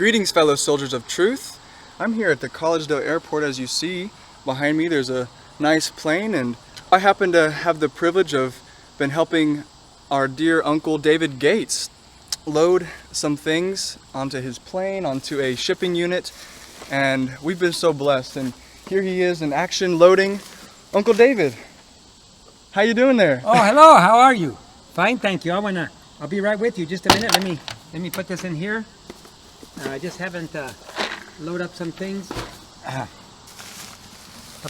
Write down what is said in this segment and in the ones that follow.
Greetings, fellow soldiers of truth. I'm here at the Collegedale Airport. As you see behind me, there's a nice plane, and I happen to have the privilege of been helping our dear Uncle David Gates load some things onto his plane, onto a shipping unit, and we've been so blessed. And here he is in action loading. Uncle David, how you doing there? Oh, hello. How are you? Fine, thank you. I'll be right with you. Just a minute. Let me put this in here. I just haven't load up some things up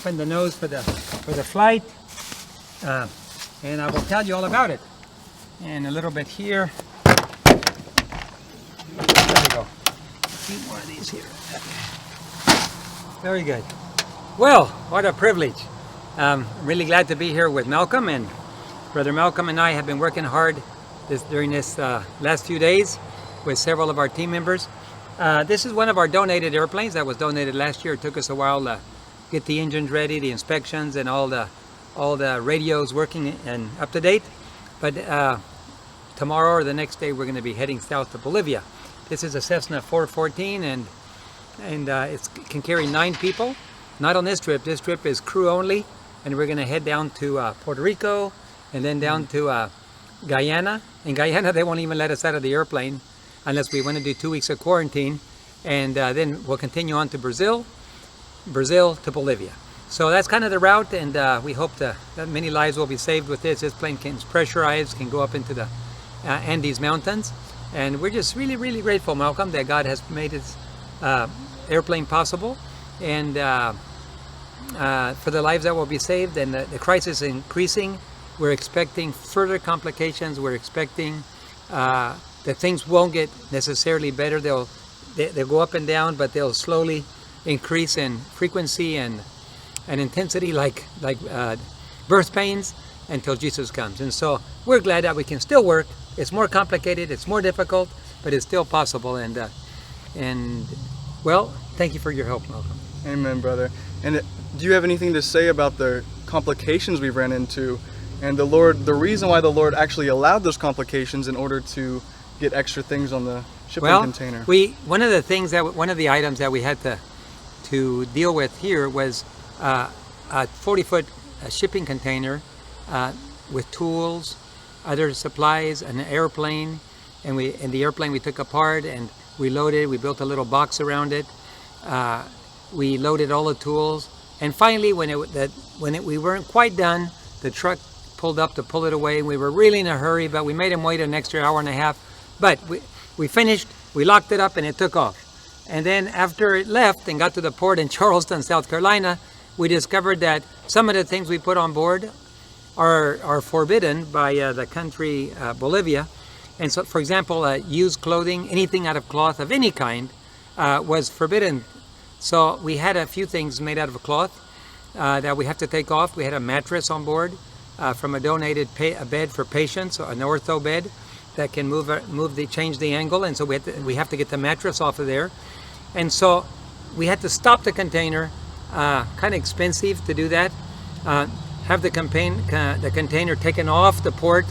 in the nose for the flight, and I will tell you all about it. And a little bit here. There we go. A few more of these here. Very good. Well, what a privilege. I'm really glad to be here with Malcolm, and Brother Malcolm and I have been working hard during this last few days with several of our team members. This is one of our donated airplanes that was donated last year. It took us a while to get the engines ready, the inspections, and all the radios working and up to date. But tomorrow or the next day, we're going to be heading south to Bolivia. This is a Cessna 414, and it can carry 9 people. Not on this trip. This trip is crew only, and we're going to head down to Puerto Rico, and then down to Guyana. In Guyana, they won't even let us out of the airplane unless we want to do 2 weeks of quarantine, and then we'll continue on to Brazil to Bolivia. So that's kind of the route, and we hope that many lives will be saved with this. This plane is pressurized, can go up into the Andes Mountains, and we're just really, really grateful, Malcolm, that God has made this airplane possible, and for the lives that will be saved. And the crisis is increasing. We're expecting further complications. We're expecting that things won't get necessarily better. They'll go up and down, but they'll slowly increase in frequency and intensity, like birth pains, until Jesus comes. And so we're glad that we can still work. It's more complicated, it's more difficult, but it's still possible. And well, thank you for your help, Malcolm. Amen, brother. And do you have anything to say about the complications we've ran into, and the reason why the Lord actually allowed those complications in order to get extra things on the shipping container? One of the items that we had to deal with here was a 40-foot shipping container with tools, other supplies, an airplane, and in the airplane we took apart and we loaded. We built a little box around it. We loaded all the tools, and finally, when we weren't quite done, the truck pulled up to pull it away. We were really in a hurry, but we made him wait an extra hour and a half. But we finished, we locked it up, and it took off. And then after it left and got to the port in Charleston, South Carolina, we discovered that some of the things we put on board are forbidden by the country Bolivia. And so, for example, used clothing, anything out of cloth of any kind, was forbidden. So we had a few things made out of cloth that we have to take off. We had a mattress on board from a donated a bed for patients, an ortho bed that can change the angle, and so we have to get the mattress off of there. And so we had to stop the container, kind of expensive to do that, have the container taken off the port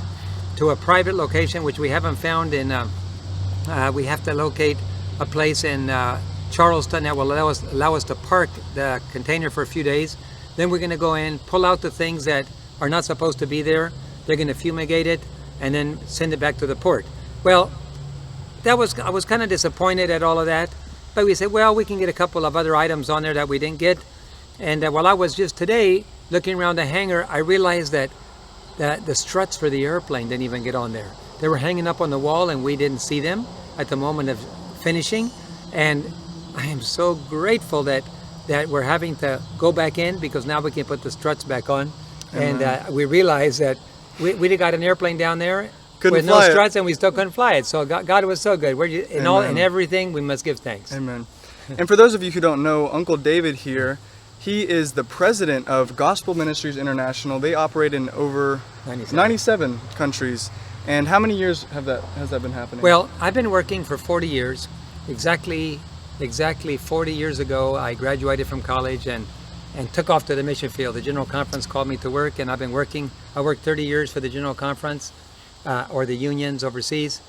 to a private location, which we haven't found. We have to locate a place in Charleston that will allow us to park the container for a few days. Then we're going to go in, pull out the things that are not supposed to be there. They're going to fumigate it and then send it back to the port. Well, I was kind of disappointed at all of that, but we said, well, we can get a couple of other items on there that we didn't get. And while I was just today looking around the hangar, I realized that the struts for the airplane didn't even get on there. They were hanging up on the wall, and we didn't see them at the moment of finishing. And I am so grateful that we're having to go back in, because now we can put the struts back on. And we realized that we'd have got an airplane down there with no struts, and we still couldn't fly it. So God was so good. In everything, we must give thanks. Amen. And for those of you who don't know, Uncle David here, he is the president of Gospel Ministries International. They operate in over 97 countries. And how many years has that been happening? Well, I've been working for 40 years. Exactly 40 years ago, I graduated from college and took off to the mission field. The General Conference called me to work, and I've been working. I worked 30 years for the General Conference or the unions overseas,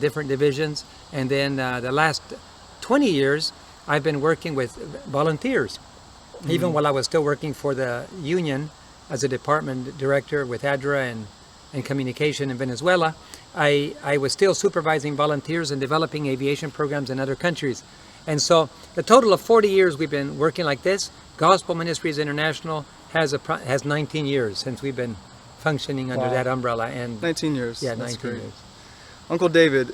different divisions. And then the last 20 years, I've been working with volunteers. Even while I was still working for the union as a department director with ADRA and communication in Venezuela, I was still supervising volunteers and developing aviation programs in other countries. And so the total of 40 years we've been working like this. Gospel Ministries International has 19 years since we've been functioning under that umbrella. And 19 years. Yeah, That's 19 great. years. Uncle David,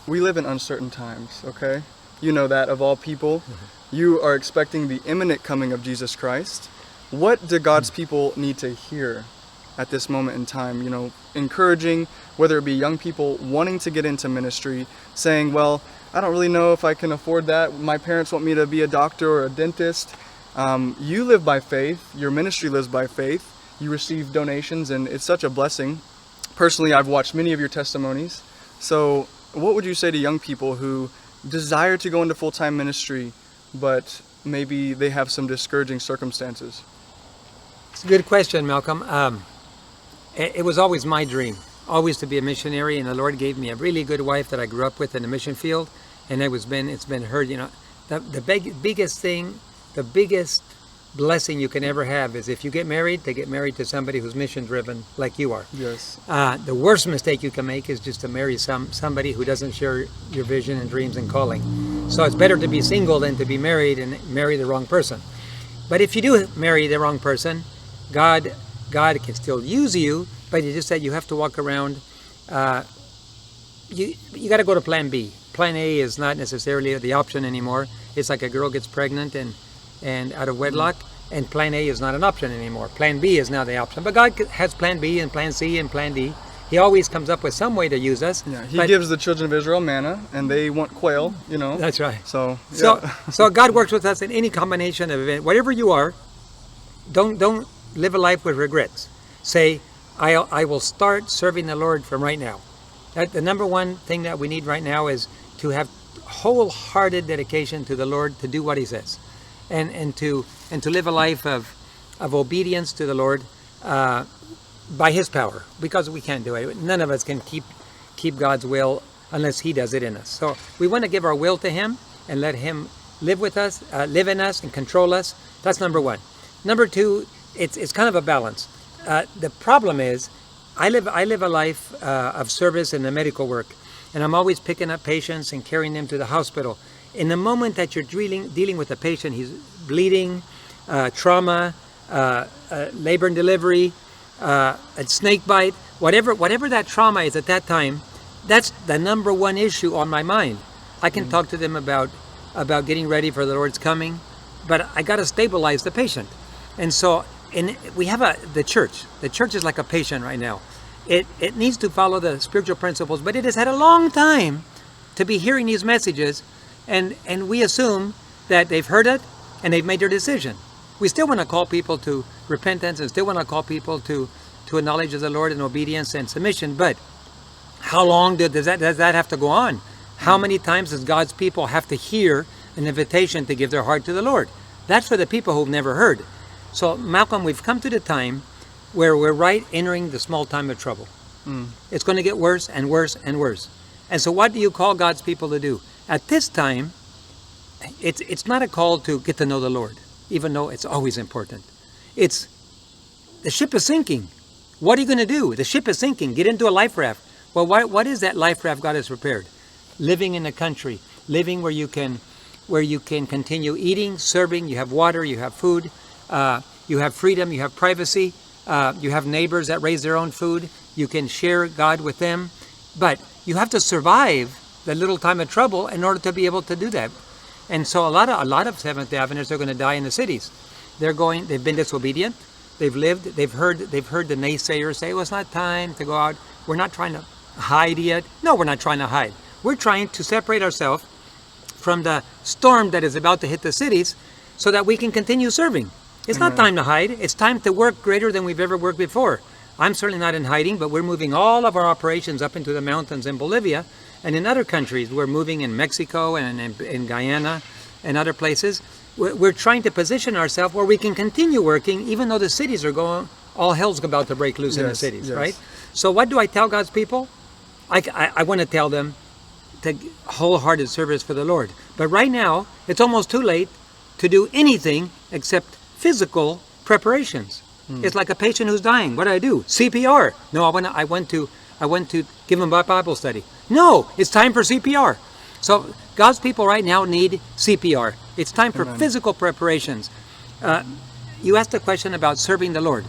we live in uncertain times, okay? You know that of all people. You are expecting the imminent coming of Jesus Christ. What do God's people need to hear at this moment in time? You know, encouraging, whether it be young people wanting to get into ministry, saying, well, I don't really know if I can afford that. My parents want me to be a doctor or a dentist. You live by faith. Your ministry lives by faith. You receive donations, and it's such a blessing. Personally, I've watched many of your testimonies. So what would you say to young people who desire to go into full-time ministry, but maybe they have some discouraging circumstances? It's a good question, Malcolm. It was always my dream, always to be a missionary, and the Lord gave me a really good wife that I grew up with in the mission field, and it's been her. You know, the biggest blessing you can ever have is if you get married, to get married to somebody who's mission driven like you are. Yes. The worst mistake you can make is just to marry somebody who doesn't share your vision and dreams and calling. So it's better to be single than to be married and marry the wrong person. But if you do marry the wrong person, God can still use you, but it's just that you have to walk around. You got to go to plan B. Plan A is not necessarily the option anymore. It's like a girl gets pregnant and out of wedlock, and plan A is not an option anymore. Plan B is now the option. But God has plan B and plan C and plan D. He always comes up with some way to use us. Yeah, He gives the children of Israel manna, and they want quail, you know. That's right. So, yeah. So God works with us in any combination of events. Whatever you are, don't live a life with regrets. Say, I will start serving the Lord from right now. The number one thing that we need right now is to have wholehearted dedication to the Lord to do what He says, and to live a life of obedience to the Lord by His power, because we can't do it. None of us can keep God's will unless He does it in us. So we want to give our will to Him and let Him live with us, live in us, and control us. That's number one. Number two, it's kind of a balance. The problem is, I live a life of service in the medical work, and I'm always picking up patients and carrying them to the hospital. In the moment that you're dealing with a patient, he's bleeding, trauma, labor and delivery, a snake bite, whatever that trauma is at that time, that's the number one issue on my mind. I can talk to them about getting ready for the Lord's coming, but I got to stabilize the patient. And so we have the church. The church is like a patient right now. It needs to follow the spiritual principles, but it has had a long time to be hearing these messages, and we assume that they've heard it and they've made their decision. We still want to call people to repentance and still want to call people to a knowledge of the Lord and obedience and submission, but how long does that have to go on? How many times does God's people have to hear an invitation to give their heart to the Lord? That's for the people who've never heard. So, Malcolm, we've come to the time where we're right entering the small time of trouble. It's going to get worse and worse and worse. And so what do you call God's people to do? At this time, it's not a call to get to know the Lord, even though it's always important. It's, the ship is sinking. What are you going to do? The ship is sinking. Get into a life raft. Well, what is that life raft God has prepared? Living in the country, living where you can continue eating, serving, you have water, you have food, you have freedom, you have privacy, you have neighbors that raise their own food, you can share God with them, but you have to survive the little time of trouble in order to be able to do that. And so a lot of Seventh-day Adventists are going to die in the cities. They've been disobedient, they've heard the naysayers say, well, it's not time to go out, we're not trying to hide yet. No, we're not trying to hide. We're trying to separate ourselves from the storm that is about to hit the cities so that we can continue serving. It's not time to hide. It's time to work greater than we've ever worked before. I'm certainly not in hiding, but we're moving all of our operations up into the mountains in Bolivia and in other countries. We're moving in Mexico and in Guyana and other places. We're trying to position ourselves where we can continue working even though the cities are going, all hell's about to break loose in the cities, right? So what do I tell God's people? I want to tell them, to wholehearted service for the Lord. But right now, it's almost too late to do anything except physical preparations. It's like a patient who's dying. What do I do? CPR. No, I went to give him a Bible study. No, it's time for CPR. So God's people right now need CPR. It's time for physical preparations. You asked a question about serving the Lord.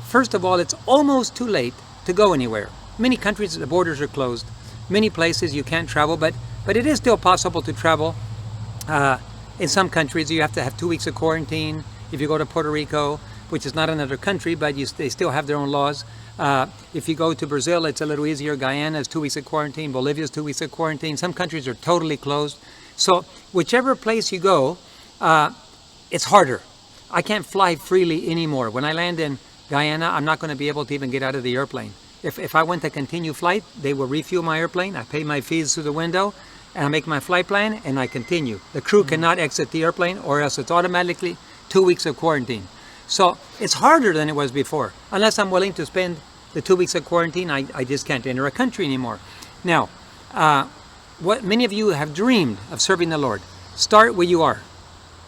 First of all, it's almost too late to go anywhere. Many countries, the borders are closed. Many places you can't travel, but it is still possible to travel. In some countries, you have to have 2 weeks of quarantine. If you go to Puerto Rico, which is not another country, but they still have their own laws. If you go to Brazil, it's a little easier. Guyana is 2 weeks of quarantine. Bolivia is 2 weeks of quarantine. Some countries are totally closed. So whichever place you go, it's harder. I can't fly freely anymore. When I land in Guyana, I'm not going to be able to even get out of the airplane. If I want to continue flight, they will refuel my airplane. I pay my fees through the window, and I make my flight plan, and I continue. The crew cannot exit the airplane, or else it's automatically 2 weeks of quarantine. So it's harder than it was before. Unless I'm willing to spend the 2 weeks of quarantine, I just can't enter a country anymore. Now, what many of you have dreamed of serving the Lord, start where you are.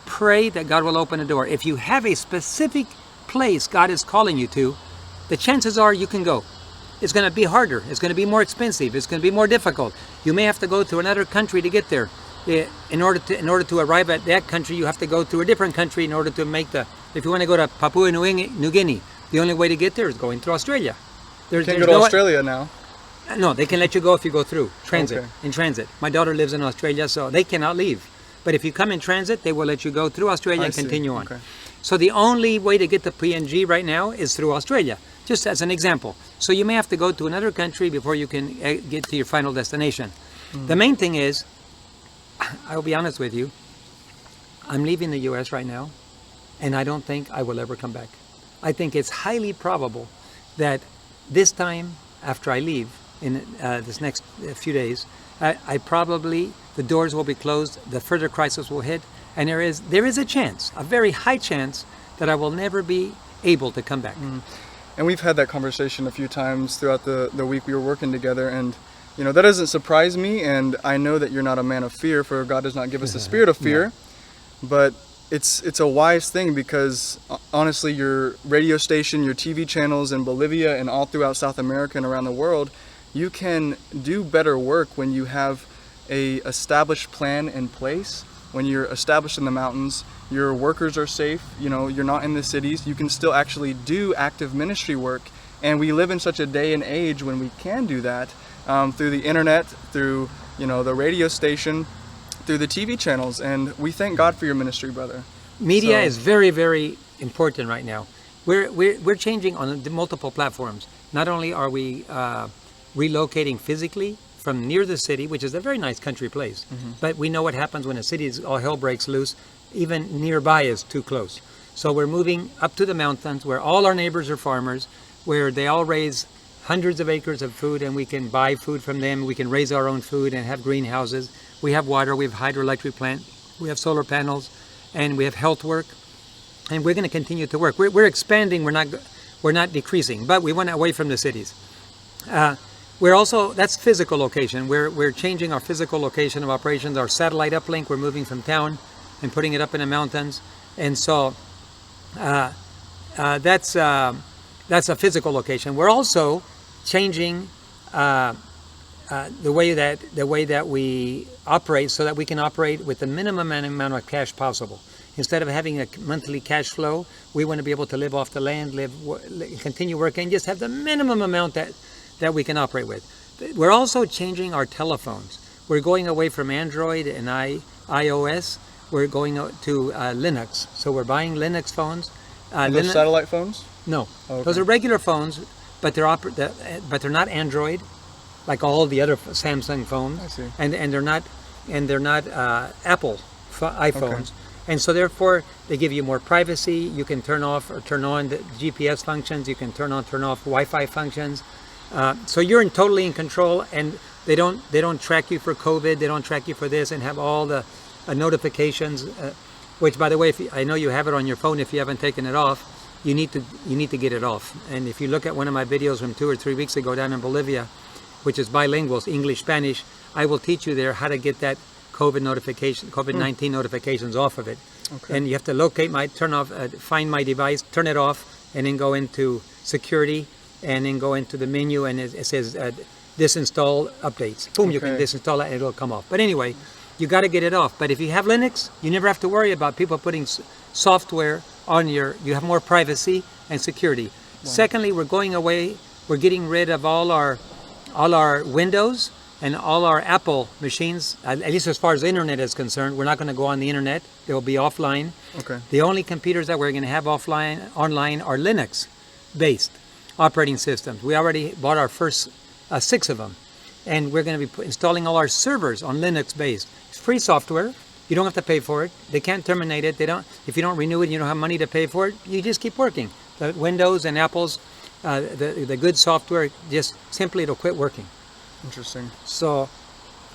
Pray that God will open a door. If you have a specific place God is calling you to, the chances are you can go. It's going to be harder. It's going to be more expensive. It's going to be more difficult. You may have to go to another country to get there. In order to arrive at that country, you have to go through a different country in order to make if you want to go to Papua New Guinea, the only way to get there is going through Australia. You can't go to Australia now. No, they can let you go if you go through transit. Okay. In transit. My daughter lives in Australia, so they cannot leave. But if you come in transit, they will let you go through Australia and continue on. Okay. So the only way to get to PNG right now is through Australia, just as an example. So you may have to go to another country before you can get to your final destination. The main thing is, I'll be honest with you, I'm leaving the U.S. right now, and I don't think I will ever come back. I think it's highly probable that this time after I leave, in this next few days, the doors will be closed, the further crisis will hit, and there is a chance, a very high chance, that I will never be able to come back. And we've had that conversation a few times throughout the week we were working together, and that doesn't surprise me, and I know that you're not a man of fear, for God does not give us a spirit of fear. But it's a wise thing, because honestly, your radio station, your TV channels in Bolivia and all throughout South America and around the world, you can do better work when you have a established plan in place. When you're established in the mountains, your workers are safe, you're not in the cities, you can still actually do active ministry work. And we live in such a day and age when we can do that through the internet, through the radio station, through the TV channels. And we thank God for your ministry, brother. Media is very, very important right now. We're changing on the multiple platforms. Not only are we relocating physically from near the city, which is a very nice country place, but we know what happens when a city all hell breaks loose. Even nearby is too close. So we're moving up to the mountains where all our neighbors are farmers, where they all raise hundreds of acres of food, and we can buy food from them. We can raise our own food and have greenhouses. We have water, we have hydroelectric plant, we have solar panels, and we have health work, and we're going to continue to work. We're expanding, we're not decreasing, but we went away from the cities. We're also, that's physical location. We're changing our physical location of operations. Our satellite uplink, we're moving from town and putting it up in the mountains. And so that's a physical location. We're also changing the way that we operate, so that we can operate with the minimum amount of cash possible. Instead of having a monthly cash flow, we want to be able to live off the land, continue working, just have the minimum amount that we can operate with. We're also changing our telephones. We're going away from Android and iOS. We're going to Linux. So we're buying Linux phones. Those satellite phones? No, okay. Those are regular phones, but they're not Android, like all the other Samsung phones. I see. And they're not Apple iPhones. Okay. And so therefore they give you more privacy. You can turn off or turn on the GPS functions. You can turn off Wi-Fi functions. So you're totally in control, and they don't track you for COVID. They don't track you for this, and have all the notifications. Which, by the way, I know you have it on your phone. If you haven't taken it off, you need to get it off. And if you look at one of my videos from 2 or 3 weeks ago down in Bolivia, which is bilingual, English, Spanish, I will teach you there how to get that COVID-19 notifications off of it. Okay. And you have to locate find my device, turn it off, and then go into security, and then go into the menu, and it says disinstall updates. Boom, you can disinstall it and it'll come off. But anyway, you got to get it off. But if you have Linux, you never have to worry about people putting software on you have more privacy and security. Wow. Secondly, we're getting rid of all our Windows and all our Apple machines, at least as far as the internet is concerned. We're not going to go on the internet. They'll be offline. Okay. The only computers that we're going to have online are Linux-based operating systems. We already bought our first 6 of them. And we're going to be installing all our servers on Linux-based. It's free software. You don't have to pay for it. They can't terminate it. If you don't renew it and you don't have money to pay for it, you just keep working. The Windows and Apple's, the good software, just simply it'll quit working. Interesting. So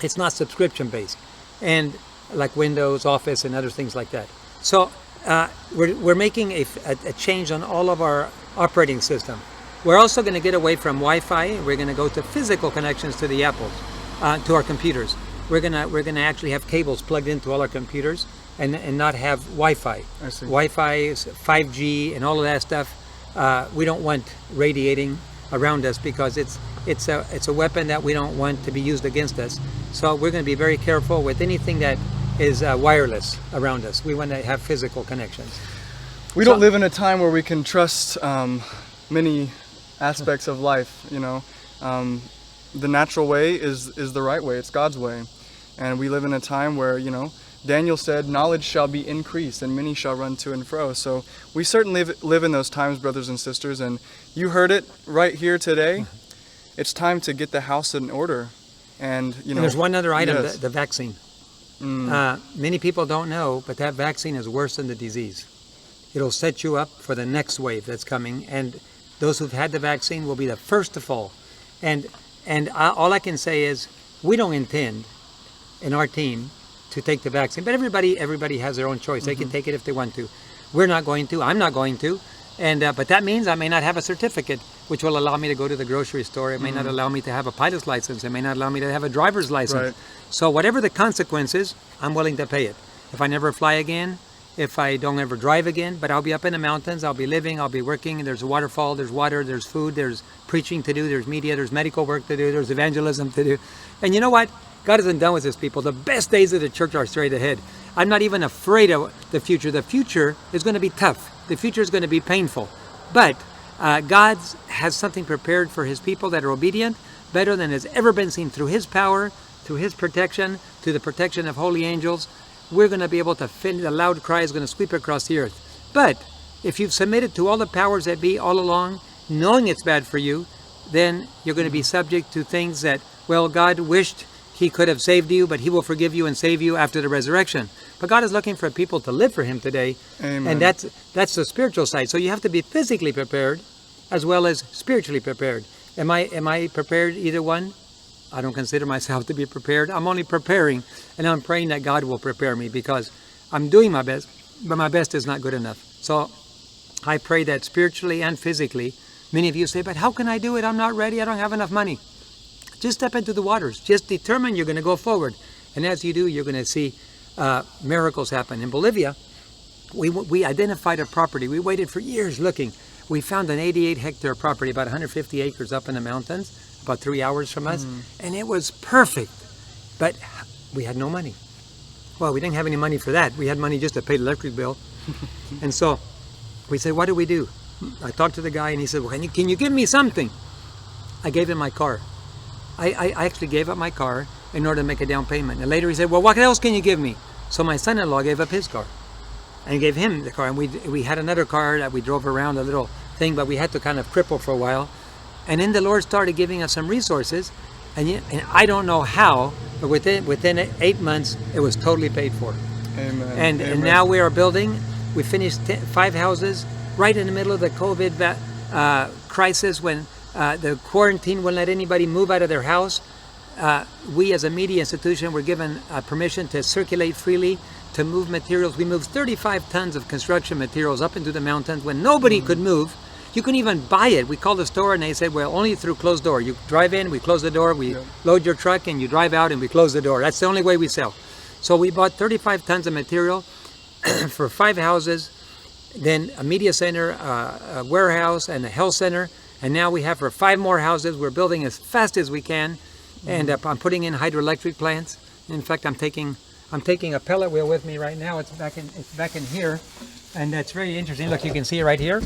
it's not subscription based, and like Windows, Office, and other things like that. So we're making a change on all of our operating system. We're also going to get away from Wi-Fi. We're going to go to physical connections to the Apples, to our computers. We're gonna actually have cables plugged into all our computers, and not have Wi-Fi. I see. Wi-Fi is 5G and all of that stuff. We don't want radiating around us, because it's a weapon that we don't want to be used against us. So we're going to be very careful with anything that is wireless around us. We want to have physical connections. We don't live in a time where we can trust many aspects of life. The natural way is the right way. It's God's way. And we live in a time where, Daniel said, knowledge shall be increased and many shall run to and fro. So we certainly live in those times, brothers and sisters. And you heard it right here today. It's time to get the house in order. And, And there's one other item, yes. the vaccine. Many people don't know, but that vaccine is worse than the disease. It'll set you up for the next wave that's coming. And those who've had the vaccine will be the first to fall. And all I can say is, we don't intend in our team to take the vaccine, but everybody has their own choice. They can take it if they want to. We're not going to. I'm not going to. And but that means I may not have a certificate, which will allow me to go to the grocery store. It may not allow me to have a pilot's license. It may not allow me to have a driver's license. Right. So whatever the consequences, I'm willing to pay it. If I never fly again, if I don't ever drive again, but I'll be up in the mountains, I'll be living, I'll be working. There's a waterfall, there's water, there's food, there's preaching to do, there's media, there's medical work to do, there's evangelism to do. And you know what? God isn't done with his people. The best days of the church are straight ahead. I'm not even afraid of the future. The future is going to be tough. The future is going to be painful. But God has something prepared for his people that are obedient, better than has ever been seen, through his power, through his protection, through the protection of holy angels. We're going to be able to finish. The loud cry is going to sweep across the earth. But if you've submitted to all the powers that be all along, knowing it's bad for you, then you're going to be subject to things that, well, God wished he could have saved you, but he will forgive you and save you after the resurrection. But God is looking for people to live for him today. Amen. And that's the spiritual side. So you have to be physically prepared as well as spiritually prepared. Am I prepared, either one? I don't consider myself to be prepared. I'm only preparing, and I'm praying that God will prepare me, because I'm doing my best, but my best is not good enough. So I pray that spiritually and physically. Many of you say, but how can I do it? I'm not ready. I don't have enough money. Just step into the waters. Just determine you're going to go forward. And as you do, you're going to see miracles happen. In Bolivia, we identified a property. We waited for years looking. We found an 88-hectare property, about 150 acres up in the mountains, about 3 hours from us. And it was perfect. But we had no money. Well, we didn't have any money for that. We had money just to pay the electric bill. And so we said, what do we do? I talked to the guy, and he said, well, can you give me something? I gave him my car. I actually gave up my car in order to make a down payment. And later he said, well, what else can you give me? So my son-in-law gave up his car and gave him the car. And we had another car that we drove around, a little thing, but we had to kind of cripple for a while. And then the Lord started giving us some resources. And I don't know how, but within 8 months, it was totally paid for. Amen. And now we are building. We finished 5 houses right in the middle of the COVID crisis, when the quarantine wouldn't let anybody move out of their house. We as a media institution were given permission to circulate freely, to move materials. We moved 35 tons of construction materials up into the mountains when nobody could move. You can even buy it. We called the store and they said, well, only through closed door. You drive in, we close the door, we load your truck, and you drive out and we close the door. That's the only way we sell. So we bought 35 tons of material for 5 houses, then a media center, a warehouse, and a health center. And now we have for 5 more houses. We're building as fast as we can. And I'm putting in hydroelectric plants. In fact, I'm taking a pellet wheel with me right now. It's back in here. And that's very interesting. Look, you can see it right here.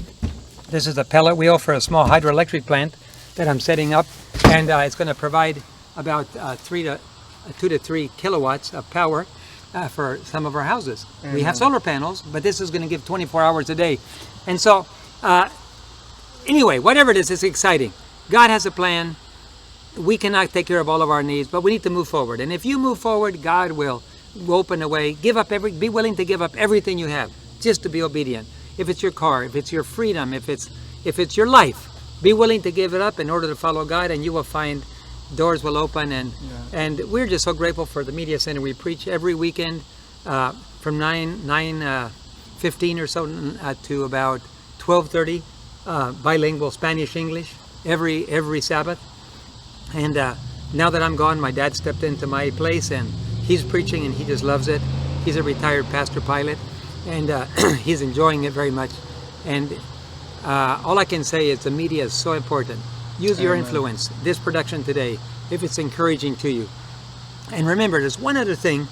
This is a pellet wheel for a small hydroelectric plant that I'm setting up, and it's going to provide about 2 to 3 kilowatts of power for some of our houses. We have solar panels, but this is going to give 24 hours a day. And so, anyway, whatever it is, it's exciting. God has a plan. We cannot take care of all of our needs, but we need to move forward. And if you move forward, God will open a way. Be willing to give up everything you have just to be obedient. If it's your car, if it's your freedom, if it's your life, be willing to give it up in order to follow God, and you will find doors will open. And we're just so grateful for the media center. We preach every weekend from 9:15 or so to about 12:30, bilingual Spanish English every Sabbath. And now that I'm gone, my dad stepped into my place, and he's preaching, and he just loves it. He's a retired pastor pilot. And he's enjoying it very much. And all I can say is the media is so important. Use your influence. This production today, if it's encouraging to you. And remember, there's one other thing.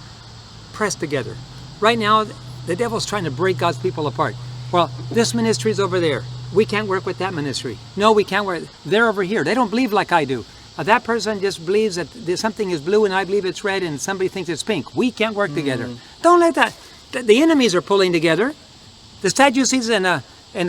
Press together. Right now, the devil's trying to break God's people apart. Well, this ministry's over there. We can't work with that ministry. No, we can't work. They're over here. They don't believe like I do. That person just believes that something is blue and I believe it's red, and somebody thinks it's pink. We can't work together. Don't let that. The enemies are pulling together. The Sadducees and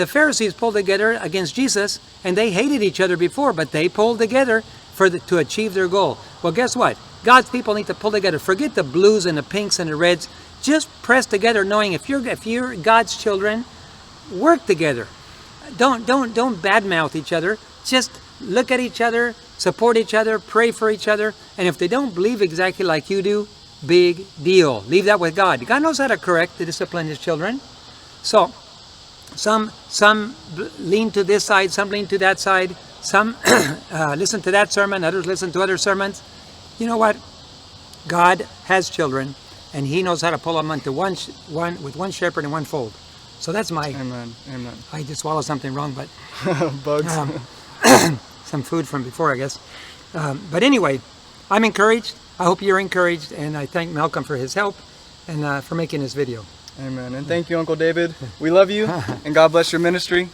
the Pharisees pulled together against Jesus, and they hated each other before, but they pulled together to achieve their goal. Well, guess what? God's people need to pull together. Forget the blues and the pinks and the reds. Just press together, knowing if you're God's children, work together. Don't badmouth each other. Just look at each other, support each other, pray for each other, and if they don't believe exactly like you do, big deal. Leave that with God. God knows how to correct, to discipline His children. So, some lean to this side, some lean to that side, some listen to that sermon, others listen to other sermons. You know what? God has children, and He knows how to pull them into one with one shepherd and one fold. So that's my... Amen. Amen. I just swallowed something wrong, but... Bugs. Some food from before, I guess. But anyway, I'm encouraged. I hope you're encouraged, and I thank Malcolm for his help and for making this video. Amen. And thank you, Uncle David. We love you, and God bless your ministry.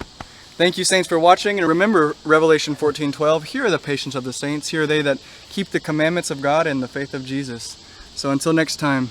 Thank you, saints, for watching. And remember Revelation 14:12. Here are the patience of the saints. Here are they that keep the commandments of God and the faith of Jesus. So until next time.